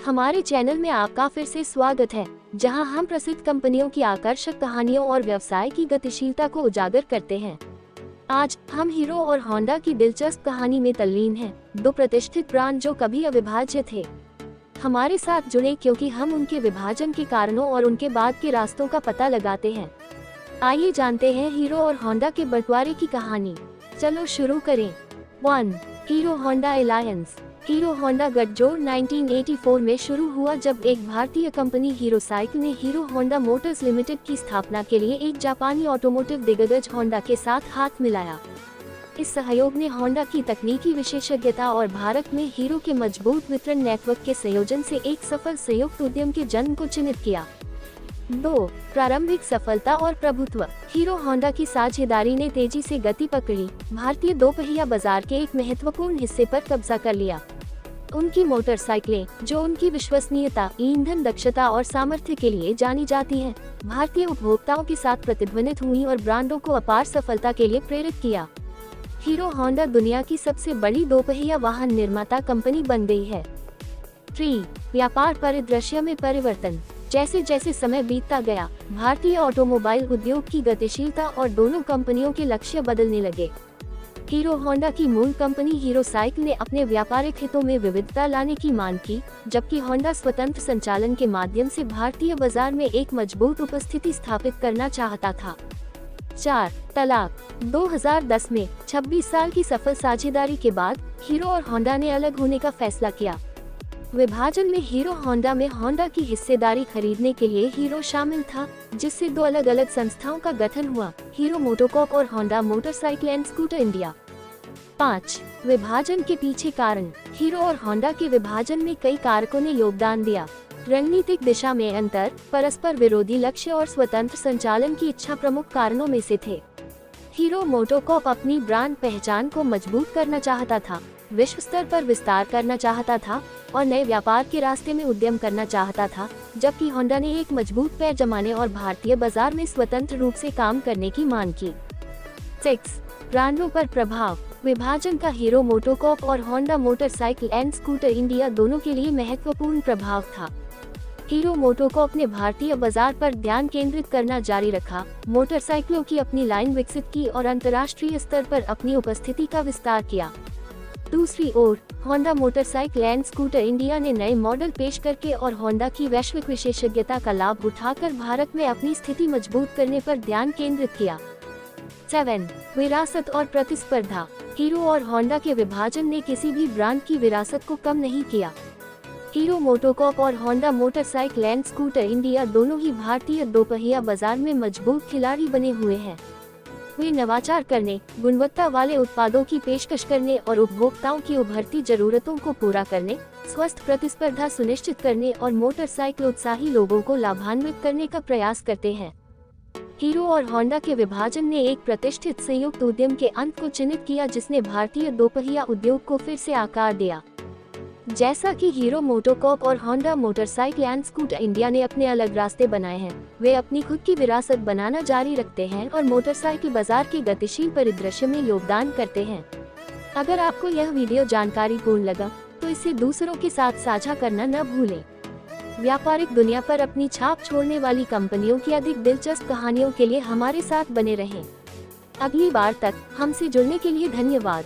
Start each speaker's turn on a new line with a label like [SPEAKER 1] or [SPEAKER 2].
[SPEAKER 1] हमारे चैनल में आपका फिर से स्वागत है, जहां हम प्रसिद्ध कंपनियों की आकर्षक कहानियों और व्यवसाय की गतिशीलता को उजागर करते हैं। आज हम हीरो और होंडा की दिलचस्प कहानी में तल्लीन हैं, दो प्रतिष्ठित ब्रांड जो कभी अविभाज्य थे। हमारे साथ जुड़े क्योंकि हम उनके विभाजन के कारणों और उनके बाद के रास्तों का पता लगाते हैं। आइए जानते हैं हीरो और होंडा के बंटवारे की कहानी। चलो शुरू करें। 1. Hero Honda alliance. Hero Honda गठजोड़ 1984 में शुरू हुआ, जब एक भारतीय कंपनी हीरो साइकिल ने हीरो होंडा मोटर्स लिमिटेड की स्थापना के लिए एक जापानी ऑटोमोटिव दिग्गज होंडा के साथ हाथ मिलाया। इस सहयोग ने होंडा की तकनीकी विशेषज्ञता और भारत में हीरो के मजबूत वितरण नेटवर्क के संयोजन से एक सफल संयुक्त उद्यम के जन्म को चिन्हित किया। 2. प्रारंभिक सफलता और प्रभुत्व। हीरो होंडा की साझेदारी ने तेजी से गति पकड़ी, भारतीय दोपहिया बाजार के एक महत्वपूर्ण हिस्से पर कब्जा कर लिया। उनकी मोटरसाइकिलें, जो उनकी विश्वसनीयता, ईंधन दक्षता और सामर्थ्य के लिए जानी जाती हैं, भारतीय उपभोक्ताओं के साथ प्रतिध्वनित हुई और ब्रांडों को अपार सफलता के लिए प्रेरित किया। हीरो होंडा दुनिया की सबसे बड़ी दोपहिया वाहन निर्माता कंपनी बन गई है। 3. व्यापार परिदृश्य में परिवर्तन। जैसे जैसे समय बीतता गया, भारतीय ऑटोमोबाइल उद्योग की गतिशीलता और दोनों कंपनियों के लक्ष्य बदलने लगे। हीरो होंडा की मूल कंपनी हीरो साइकिल ने अपने व्यापारिक हितों में विविधता लाने की मांग की, जबकि होंडा स्वतंत्र संचालन के माध्यम से भारतीय बाजार में एक मजबूत उपस्थिति स्थापित करना चाहता था। 4. तलाक। 2010 में 26 साल की सफल साझेदारी के बाद हीरो और होंडा ने अलग होने का फैसला किया। विभाजन में हीरो होंडा में होंडा की हिस्सेदारी खरीदने के लिए हीरो शामिल था, जिससे दो अलग अलग संस्थाओं का गठन हुआ, हीरो मोटोकॉर्प और Honda motorcycle and scooter India. 5. विभाजन के पीछे कारण। हीरो और होंडा के विभाजन में कई कारकों ने योगदान दिया। रणनीतिक दिशा में अंतर, परस्पर विरोधी लक्ष्य और स्वतंत्र संचालन की इच्छा प्रमुख कारणों में से थे। हीरो मोटोकॉर्प अपनी ब्रांड पहचान को मजबूत करना चाहता था, विश्व स्तर पर विस्तार करना चाहता था और नए व्यापार के रास्ते में उद्यम करना चाहता था, जबकि होंडा ने एक मजबूत पैर जमाने और भारतीय बाजार में स्वतंत्र रूप से काम करने की मांग की। 6. ब्रांडों पर प्रभाव। विभाजन का हीरो मोटोकॉर्प और Honda motorcycle and scooter India दोनों के लिए महत्वपूर्ण प्रभाव था। हीरो मोटोकॉर्प ने भारतीय बाजार पर ध्यान केंद्रित करना जारी रखा, मोटरसाइकिलों की अपनी लाइन विकसित की और अंतर्राष्ट्रीय स्तर पर अपनी उपस्थिति का विस्तार किया। दूसरी ओर, Honda motorcycle and scooter India ने नए मॉडल पेश करके और होंडा की वैश्विक विशेषज्ञता का लाभ उठाकर भारत में अपनी स्थिति मजबूत करने पर ध्यान केंद्रित किया। 7. विरासत और प्रतिस्पर्धा। हीरो और होंडा के विभाजन ने किसी भी ब्रांड की विरासत को कम नहीं किया। हीरो मोटोकॉर्प और Honda motorcycle and scooter India दोनों ही भारतीय दोपहिया बाजार में मजबूत खिलाड़ी बने हुए हैं। वे नवाचार करने, गुणवत्ता वाले उत्पादों की पेशकश करने और उपभोक्ताओं की उभरती जरूरतों को पूरा करने, स्वस्थ प्रतिस्पर्धा सुनिश्चित करने और मोटरसाइकिल उत्साही लोगों को लाभान्वित करने का प्रयास करते हैं। हीरो और होंडा के विभाजन ने एक प्रतिष्ठित संयुक्त उद्यम के अंत को चिन्हित किया, जिसने भारतीय दोपहिया उद्योग को फिर से आकार दिया। जैसा कि हीरो मोटोकॉर्प और Honda motorcycle and scooter India ने अपने अलग रास्ते बनाए हैं, वे अपनी खुद की विरासत बनाना जारी रखते हैं और मोटरसाइकिल बाजार के गतिशील परिदृश्य में योगदान करते हैं। अगर आपको यह वीडियो जानकारीपूर्ण लगा, तो इसे दूसरों के साथ साझा करना न भूलें। व्यापारिक दुनिया पर अपनी छाप छोड़ने वाली कंपनियों की अधिक दिलचस्प कहानियों के लिए हमारे साथ बने रहें। अगली बार तक हमसे जुड़ने के लिए धन्यवाद।